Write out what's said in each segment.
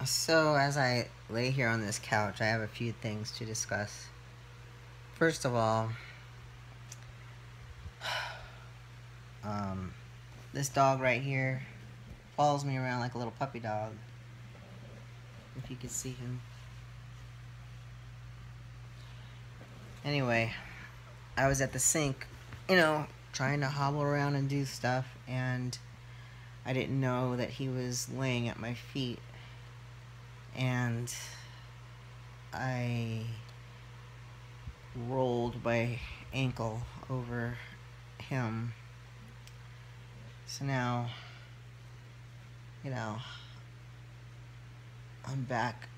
So, as I lay here on this couch, I have a few things to discuss. First of all, um, this dog right here follows me around like a little puppy dog. If you could see him. Anyway, I was at the sink, trying to hobble around and do stuff, and I didn't know that he was laying at my feet, and I rolled my ankle over him. So now, you know, I'm back.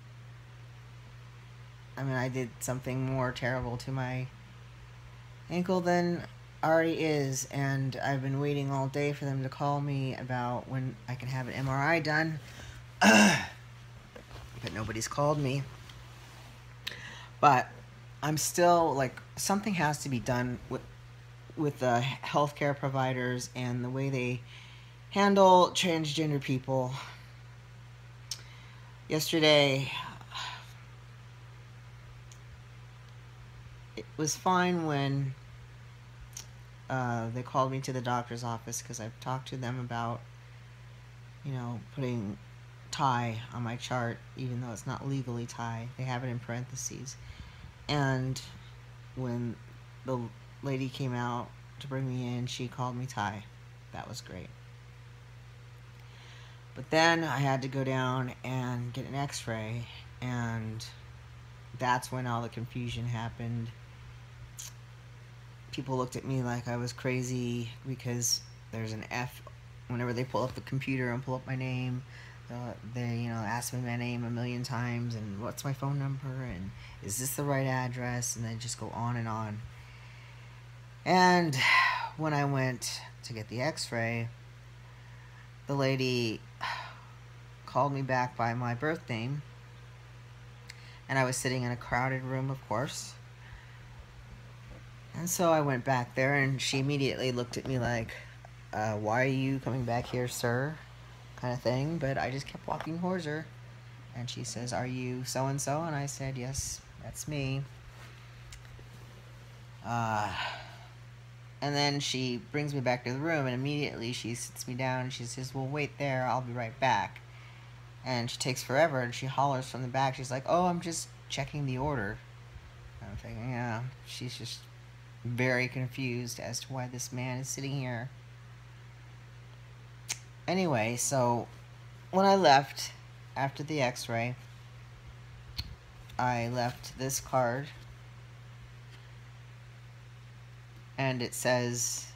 I mean, I did something more terrible to my ankle than already is, and I've been waiting all day for them to call me about when I can have an MRI done. But nobody's called me. But I'm still like, something has to be done with the healthcare providers and the way they handle transgender people. Yesterday, it was fine when they called me to the doctor's office because I've talked to them about, putting Thai on my chart, even though it's not legally Thai. They have it in parentheses. And when the lady came out to bring me in, she called me Thai. That was great. But then I had to go down and get an x-ray, and that's when all the confusion happened. People looked at me like I was crazy because there's an F whenever they pull up the computer and pull up my name. They ask me my name a million times and what's my phone number and is this the right address, and they just go on and on. And when I went to get the x-ray, the lady called me back by my birth name, and I was sitting in a crowded room, of course. And so I went back there, and she immediately looked at me like, why are you coming back here, sir? Kind of thing. But I just kept walking towards her. And she says, are you so-and-so? And I said, yes, that's me. And then she brings me back to the room, and immediately she sits me down, and she says, well, wait there, I'll be right back. And she takes forever, and she hollers from the back. She's like, oh, I'm just checking the order. And I'm thinking, yeah, she's just very confused as to why this man is sitting here. Anyway, so when I left after the x-ray, I left this card, and it says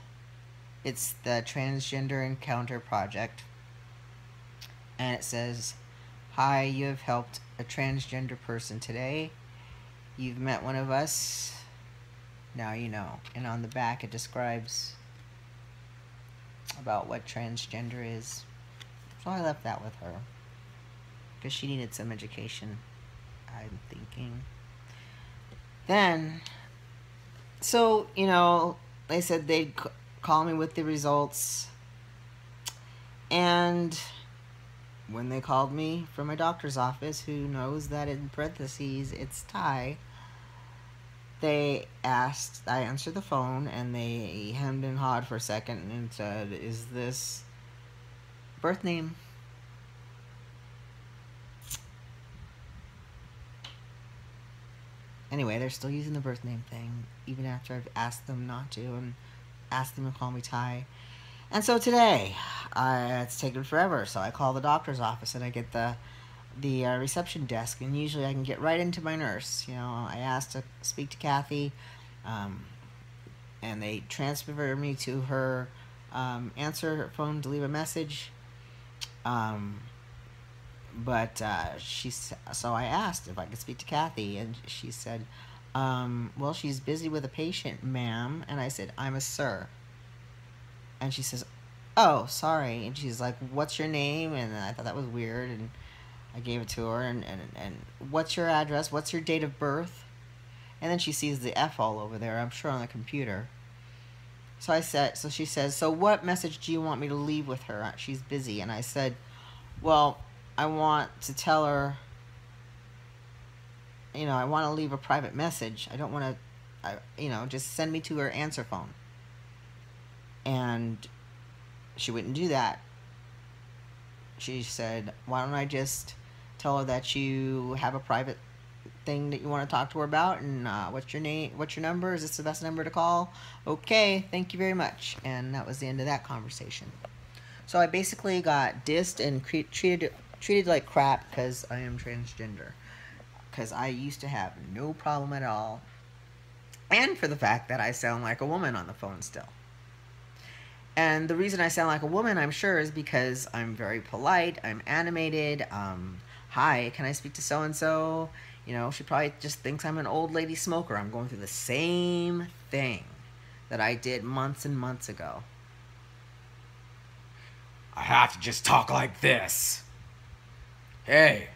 it's the Transgender Encounter Project, and it says, hi, you have helped a transgender person today. You've met one of us. Now you know. And on the back it describes about what transgender is. So I left that with her because she needed some education, I'm thinking. Then, so, they said they'd call me with the results. And when they called me from my doctor's office, who knows that in parentheses it's Thai, I answered the phone, and they hemmed and hawed for a second and said, is this birth name? Anyway, they're still using the birth name thing, even after I've asked them not to, and asked them to call me Thai. And so today, it's taken forever, so I call the doctor's office, and I get the reception desk, and usually I can get right into my nurse. I asked to speak to Kathy, and they transfer me to her answer phone to leave a message. So I asked if I could speak to Kathy, and she said, well, she's busy with a patient, ma'am. And I said, I'm a sir. And she says, oh, sorry. And she's like, what's your name? And I thought that was weird, and I gave it to her, and what's your address? What's your date of birth? And then she sees the F all over there, I'm sure on the computer. So she says, so what message do you want me to leave with her? She's busy. And I said, well, I want to tell her, I want to leave a private message. I don't want to, just send me to her answer phone. And she wouldn't do that. She said, why don't I just tell her that you have a private thing that you want to talk to her about, and what's your name, what's your number, is this the best number to call? Okay, thank you very much. And that was the end of that conversation. So I basically got dissed and treated like crap because I am transgender, because I used to have no problem at all, and for the fact that I sound like a woman on the phone still. And the reason I sound like a woman, I'm sure, is because I'm very polite, I'm animated. Hi, can I speak to so and so? She probably just thinks I'm an old lady smoker. I'm going through the same thing that I did months and months ago. I have to just talk like this. Hey,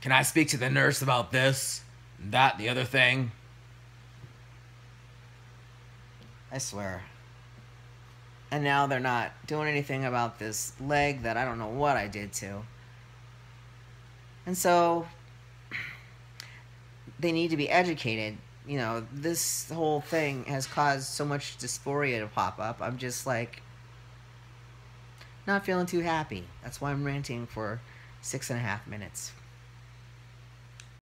can I speak to the nurse about this, that, the other thing? I swear. And now they're not doing anything about this leg that I don't know what I did to. And so they need to be educated. This whole thing has caused so much dysphoria to pop up. I'm just like, not feeling too happy. That's why I'm ranting for 6.5 minutes.